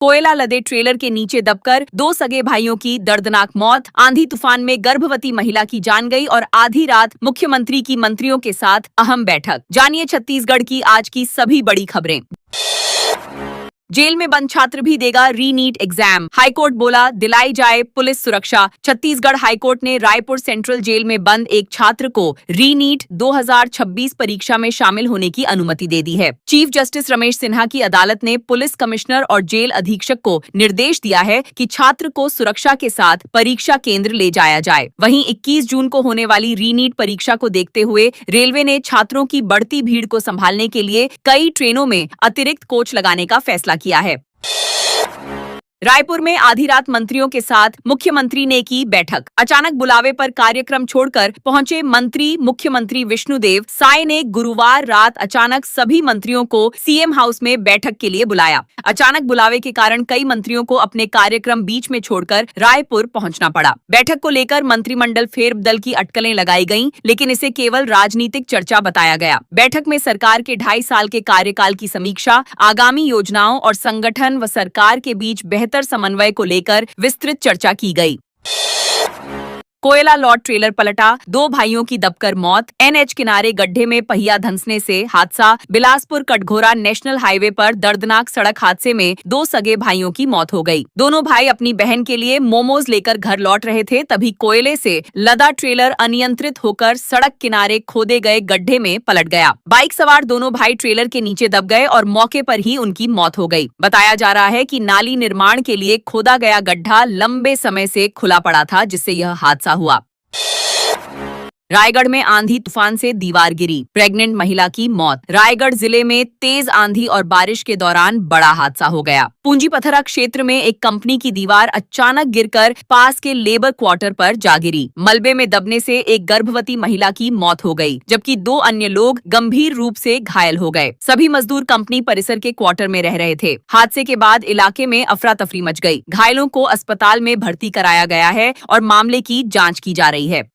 कोयला लदे ट्रेलर के नीचे दबकर 2 सगे भाइयों की दर्दनाक मौत। आंधी तूफान में गर्भवती महिला की जान गई और आधी रात मुख्यमंत्री की मंत्रियों के साथ अहम बैठक। जानिए छत्तीसगढ़ की आज की सभी बड़ी खबरें। जेल में बंद छात्र भी देगा री-नीट एग्जाम। हाईकोर्ट बोला दिलाई जाए पुलिस सुरक्षा। छत्तीसगढ़ हाईकोर्ट ने रायपुर सेंट्रल जेल में बंद एक छात्र को री-नीट 2026 परीक्षा में शामिल होने की अनुमति दे दी है। चीफ जस्टिस रमेश सिन्हा की अदालत ने पुलिस कमिश्नर और जेल अधीक्षक को निर्देश दिया है कि छात्र को सुरक्षा के साथ परीक्षा केंद्र ले जाया जाए। वहीं 21 जून को होने वाली री-नीट परीक्षा को देखते हुए रेलवे ने छात्रों की बढ़ती भीड़ को संभालने के लिए कई ट्रेनों में अतिरिक्त कोच लगाने का फैसला किया है। रायपुर में आधी रात मंत्रियों के साथ मुख्यमंत्री ने की बैठक। अचानक बुलावे पर कार्यक्रम छोड़कर पहुंचे मंत्री मुख्यमंत्री विष्णुदेव साय ने गुरुवार रात अचानक सभी मंत्रियों को सीएम हाउस में बैठक के लिए बुलाया। अचानक बुलावे के कारण कई मंत्रियों को अपने कार्यक्रम बीच में छोड़कर रायपुर पहुंचना पड़ा। बैठक को लेकर मंत्रिमंडल फेरबदल की अटकलें लगाई गईं, लेकिन इसे केवल राजनीतिक चर्चा बताया गया। बैठक में सरकार के 2.5 साल के कार्यकाल की समीक्षा, आगामी योजनाओं और संगठन व सरकार के बीच बेहतर समन्वय को लेकर विस्तृत चर्चा की गई। कोयला लॉड ट्रेलर पलटा, 2 भाइयों की दबकर मौत। एनएच किनारे गड्ढे में पहिया धंसने से हादसा। बिलासपुर कटघोरा नेशनल हाईवे पर दर्दनाक सड़क हादसे में 2 सगे भाइयों की मौत हो गई। दोनों भाई अपनी बहन के लिए मोमोज लेकर घर लौट रहे थे, तभी कोयले से लदा ट्रेलर अनियंत्रित होकर सड़क किनारे खोदे गए गड्ढे में पलट गया। बाइक सवार दोनों भाई ट्रेलर के नीचे दब गए और मौके पर ही उनकी मौत हो गई। बताया जा रहा है कि नाली निर्माण के लिए खोदा गया गड्ढा लंबे समय से खुला पड़ा था, जिससे यह हादसा हुआ। रायगढ़ में आंधी तूफान से दीवार गिरी, प्रेग्नेंट महिला की मौत। रायगढ़ जिले में तेज आंधी और बारिश के दौरान बड़ा हादसा हो गया। पूंजीपथरा क्षेत्र में एक कंपनी की दीवार अचानक गिरकर पास के लेबर क्वार्टर पर जा गिरी। मलबे में दबने से एक गर्भवती महिला की मौत हो गई, जबकि 2 अन्य लोग गंभीर रूप से घायल हो गए। सभी मजदूर कंपनी परिसर के क्वार्टर में रह रहे थे। हादसे के बाद इलाके में अफरा तफरी मच गई। घायलों को अस्पताल में भर्ती कराया गया है और मामले की जाँच की जा रही है।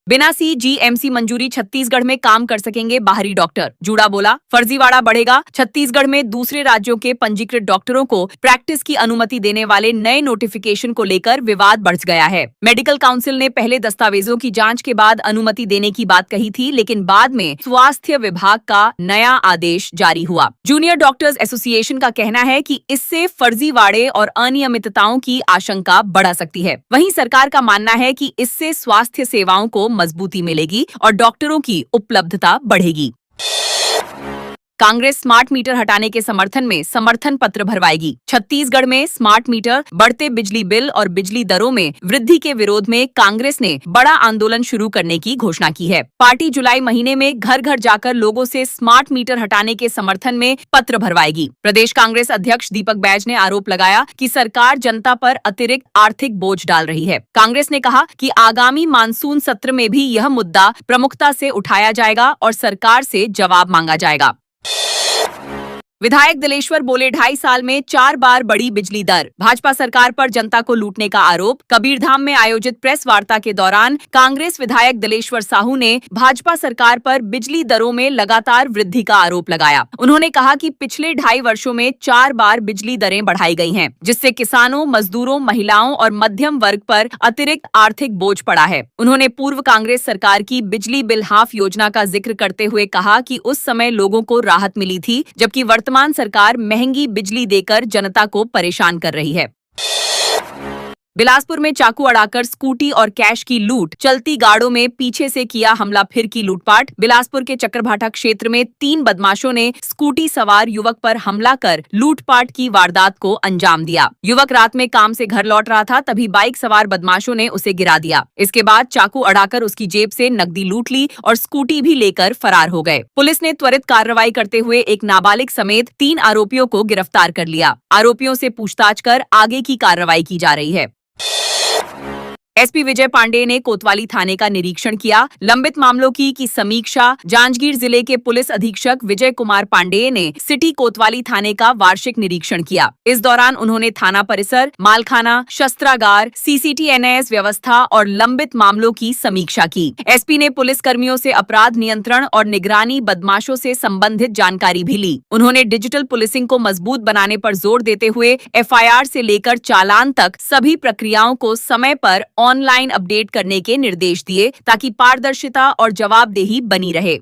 बिना CGMC मंजूरी छत्तीसगढ़ में काम कर सकेंगे बाहरी डॉक्टर। जूड़ा बोला फर्जीवाड़ा बढ़ेगा। छत्तीसगढ़ में दूसरे राज्यों के पंजीकृत डॉक्टरों को प्रैक्टिस की अनुमति देने वाले नए नोटिफिकेशन को लेकर विवाद बढ़ गया है। मेडिकल काउंसिल ने पहले दस्तावेजों की जांच के बाद अनुमति देने की बात कही थी, लेकिन बाद में स्वास्थ्य विभाग का नया आदेश जारी हुआ। जूनियर डॉक्टर्स एसोसिएशन का कहना है कि इससे फर्जीवाड़े और अनियमितताओं की आशंका बढ़ सकती है। वहीं सरकार का मानना है कि इससे स्वास्थ्य सेवाओं को मजबूती मिलेगी और डॉक्टरों की उपलब्धता बढ़ेगी। कांग्रेस स्मार्ट मीटर हटाने के समर्थन में समर्थन पत्र भरवाएगी। छत्तीसगढ़ में स्मार्ट मीटर, बढ़ते बिजली बिल और बिजली दरों में वृद्धि के विरोध में कांग्रेस ने बड़ा आंदोलन शुरू करने की घोषणा की है। पार्टी जुलाई महीने में घर घर जाकर लोगों से स्मार्ट मीटर हटाने के समर्थन में पत्र भरवाएगी। प्रदेश कांग्रेस अध्यक्ष दीपक बैज ने आरोप लगाया कि सरकार जनता पर अतिरिक्त आर्थिक बोझ डाल रही है। कांग्रेस ने कहा कि आगामी मानसून सत्र में भी यह मुद्दा प्रमुखता से उठाया जाएगा और सरकार से जवाब मांगा जाएगा। विधायक दिलेश्वर बोले 2.5 साल में 4 बार बढ़ी बिजली दर। भाजपा सरकार पर जनता को लूटने का आरोप। कबीरधाम में आयोजित प्रेस वार्ता के दौरान कांग्रेस विधायक दिलेश्वर साहू ने भाजपा सरकार पर बिजली दरों में लगातार वृद्धि का आरोप लगाया। उन्होंने कहा कि पिछले 2.5 वर्षों में 4 बार बिजली दरें बढ़ाई गई हैं, जिससे किसानों, मजदूरों, महिलाओं और मध्यम वर्ग पर अतिरिक्त आर्थिक बोझ पड़ा है। उन्होंने पूर्व कांग्रेस सरकार की बिजली बिल हाफ योजना का जिक्र करते हुए कहा कि उस समय लोगों को राहत मिली थी, जबकि वर्तमान सरकार महंगी बिजली देकर जनता को परेशान कर रही है। बिलासपुर में चाकू अड़ाकर स्कूटी और कैश की लूट। चलती गाड़ों में पीछे से किया हमला, फिर की लूटपाट। बिलासपुर के चक्रभाटा क्षेत्र में 3 बदमाशों ने स्कूटी सवार युवक पर हमला कर लूटपाट की वारदात को अंजाम दिया। युवक रात में काम से घर लौट रहा था, तभी बाइक सवार बदमाशों ने उसे गिरा दिया। इसके बाद चाकू अड़ाकर उसकी जेब से नकदी लूट ली और स्कूटी भी लेकर फरार हो गए। पुलिस ने त्वरित कार्रवाई करते हुए एक नाबालिग समेत 3 आरोपियों को गिरफ्तार कर लिया। आरोपियों से पूछताछ कर आगे की कार्रवाई की जा रही है। एसपी विजय पांडे ने कोतवाली थाने का निरीक्षण किया। लंबित मामलों की समीक्षा। जांजगीर जिले के पुलिस अधीक्षक विजय कुमार पांडे ने सिटी कोतवाली थाने का वार्षिक निरीक्षण किया। इस दौरान उन्होंने थाना परिसर, मालखाना, शस्त्रागार, सीसीटीएनएस व्यवस्था और लंबित मामलों की समीक्षा की। एसपी ने पुलिस कर्मियों से अपराध नियंत्रण और निगरानी, बदमाशों से संबंधित जानकारी भी ली। उन्होंने डिजिटल पुलिसिंग को मजबूत बनाने पर जोर देते हुए एफआईआर से लेकर चालान तक सभी प्रक्रियाओं को समय पर ऑनलाइन अपडेट करने के निर्देश दिए ताकि पारदर्शिता और जवाबदेही बनी रहे।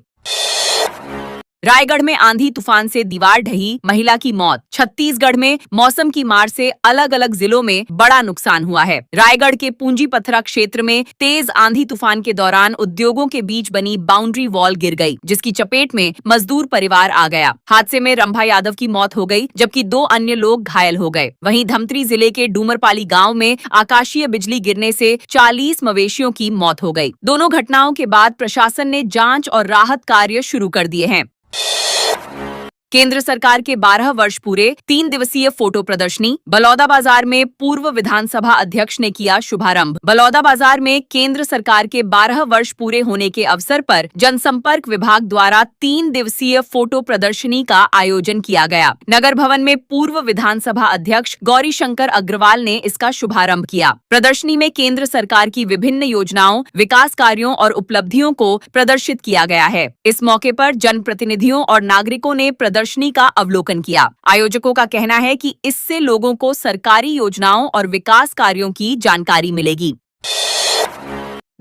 रायगढ़ में आंधी तूफान से दीवार ढही, महिला की मौत। छत्तीसगढ़ में मौसम की मार से अलग अलग जिलों में बड़ा नुकसान हुआ है। रायगढ़ के पूंजी पथरा क्षेत्र में तेज आंधी तूफान के दौरान उद्योगों के बीच बनी बाउंड्री वॉल गिर गई, जिसकी चपेट में मजदूर परिवार आ गया। हादसे में रंभा यादव की मौत हो गई, जबकि 2 अन्य लोग घायल हो गए। वहीं धमतरी जिले के डूमरपाली गाँव में आकाशीय बिजली गिरने से 40 मवेशियों की मौत हो गई। दोनों घटनाओं के बाद प्रशासन ने जांच और राहत कार्य शुरू कर दिए हैं। केंद्र सरकार के 12 वर्ष पूरे 3 दिवसीय फोटो प्रदर्शनी। बलौदाबाजार में पूर्व विधानसभा अध्यक्ष ने किया शुभारंभ। बलौदाबाजार में केंद्र सरकार के 12 वर्ष पूरे होने के अवसर पर जनसंपर्क विभाग द्वारा 3 दिवसीय फोटो प्रदर्शनी का आयोजन किया गया। नगर भवन में पूर्व विधानसभा अध्यक्ष गौरी शंकर अग्रवाल ने इसका शुभारंभ किया। प्रदर्शनी में केंद्र सरकार की विभिन्न योजनाओं, विकास कार्यों और उपलब्धियों को प्रदर्शित किया गया है। इस मौके पर जनप्रतिनिधियों और नागरिकों ने प्रदर्शनी का अवलोकन किया। आयोजकों का कहना है कि इससे लोगों को सरकारी योजनाओं और विकास कार्यों की जानकारी मिलेगी।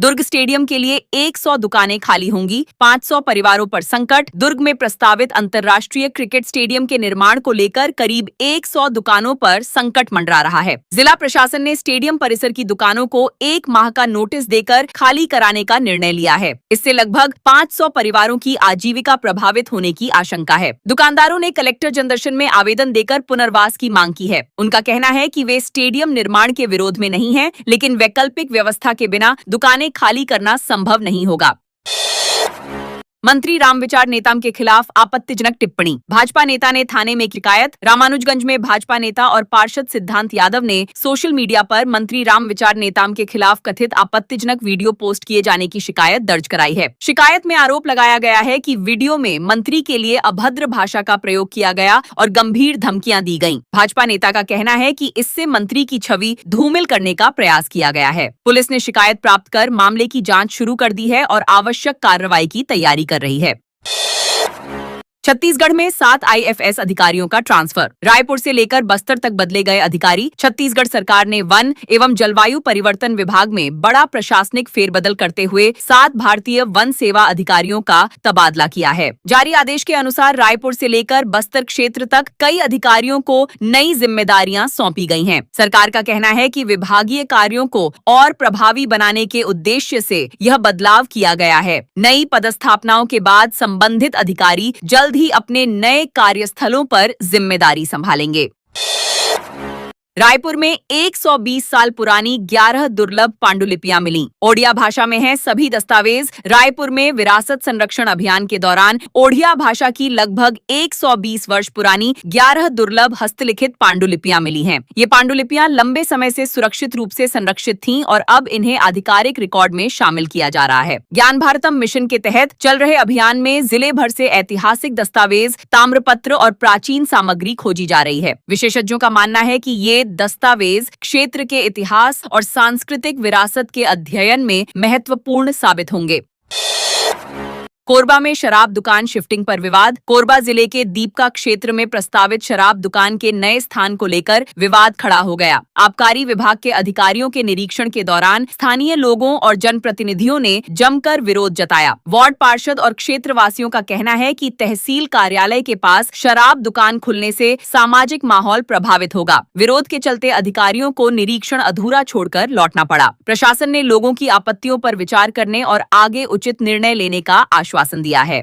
दुर्ग स्टेडियम के लिए 100 दुकानें खाली होंगी, 500 परिवारों पर संकट। दुर्ग में प्रस्तावित अंतर्राष्ट्रीय क्रिकेट स्टेडियम के निर्माण को लेकर करीब 100 दुकानों पर संकट मंडरा रहा है। जिला प्रशासन ने स्टेडियम परिसर की दुकानों को 1 माह का नोटिस देकर खाली कराने का निर्णय लिया है। इससे लगभग 500 परिवारों की आजीविका प्रभावित होने की आशंका है। दुकानदारों ने कलेक्टर जनदर्शन में आवेदन देकर पुनर्वास की मांग की है। उनका कहना है कि वे स्टेडियम निर्माण के विरोध में नहीं है, लेकिन वैकल्पिक व्यवस्था के बिना दुकानें खाली करना संभव नहीं होगा। मंत्री रामविचार नेताम के खिलाफ आपत्तिजनक टिप्पणी। भाजपा नेता ने थाने में शिकायत। रामानुजगंज में भाजपा नेता और पार्षद सिद्धांत यादव ने सोशल मीडिया पर मंत्री रामविचार नेताम के खिलाफ कथित आपत्तिजनक वीडियो पोस्ट किए जाने की शिकायत दर्ज कराई है। शिकायत में आरोप लगाया गया है कि वीडियो में मंत्री के लिए अभद्र भाषा का प्रयोग किया गया और गंभीर धमकियां दी गईं। भाजपा नेता का कहना है कि इससे मंत्री की छवि धूमिल करने का प्रयास किया गया है। पुलिस ने शिकायत प्राप्त कर मामले की जांच शुरू कर दी है और आवश्यक कार्रवाई की तैयारी कर रही है। छत्तीसगढ़ में 7 आईएफएस अधिकारियों का ट्रांसफर। रायपुर से लेकर बस्तर तक बदले गए अधिकारी। छत्तीसगढ़ सरकार ने वन एवं जलवायु परिवर्तन विभाग में बड़ा प्रशासनिक फेरबदल करते हुए 7 भारतीय वन सेवा अधिकारियों का तबादला किया है। जारी आदेश के अनुसार रायपुर से लेकर बस्तर क्षेत्र तक कई अधिकारियों को नई जिम्मेदारियां सौंपी गई हैं। सरकार का कहना है कि विभागीय कार्यों को और प्रभावी बनाने के उद्देश्य से यह बदलाव किया गया है। नई पदस्थापनाओं के बाद संबंधित अधिकारी जल्द ही अपने नए कार्यस्थलों पर जिम्मेदारी संभालेंगे। रायपुर में 120 साल पुरानी 11 दुर्लभ पांडुलिपियां मिली। ओडिया भाषा में हैं सभी दस्तावेज। रायपुर में विरासत संरक्षण अभियान के दौरान ओडिया भाषा की लगभग 120 वर्ष पुरानी 11 दुर्लभ हस्तलिखित पांडुलिपियां मिली हैं। ये पांडुलिपियां लंबे समय से सुरक्षित रूप से संरक्षित थीं और अब इन्हें आधिकारिक रिकॉर्ड में शामिल किया जा रहा है। ज्ञान भारतम मिशन के तहत चल रहे अभियान में जिले भर से ऐतिहासिक दस्तावेज, ताम्रपत्र और प्राचीन सामग्री खोजी जा रही है। विशेषज्ञों का मानना है कि ये दस्तावेज क्षेत्र के इतिहास और सांस्कृतिक विरासत के अध्ययन में महत्वपूर्ण साबित होंगे। कोरबा में शराब दुकान शिफ्टिंग पर विवाद। कोरबा जिले के दीपका क्षेत्र में प्रस्तावित शराब दुकान के नए स्थान को लेकर विवाद खड़ा हो गया। आबकारी विभाग के अधिकारियों के निरीक्षण के दौरान स्थानीय लोगों और जनप्रतिनिधियों ने जमकर विरोध जताया। वार्ड पार्षद और क्षेत्रवासियों का कहना है कि तहसील कार्यालय के पास शराब दुकान खुलने से सामाजिक माहौल प्रभावित होगा। विरोध के चलते अधिकारियों को निरीक्षण अधूरा छोड़कर लौटना पड़ा। प्रशासन ने लोगों की आपत्तियों पर विचार करने और आगे उचित निर्णय लेने का आश्वासन दिया है।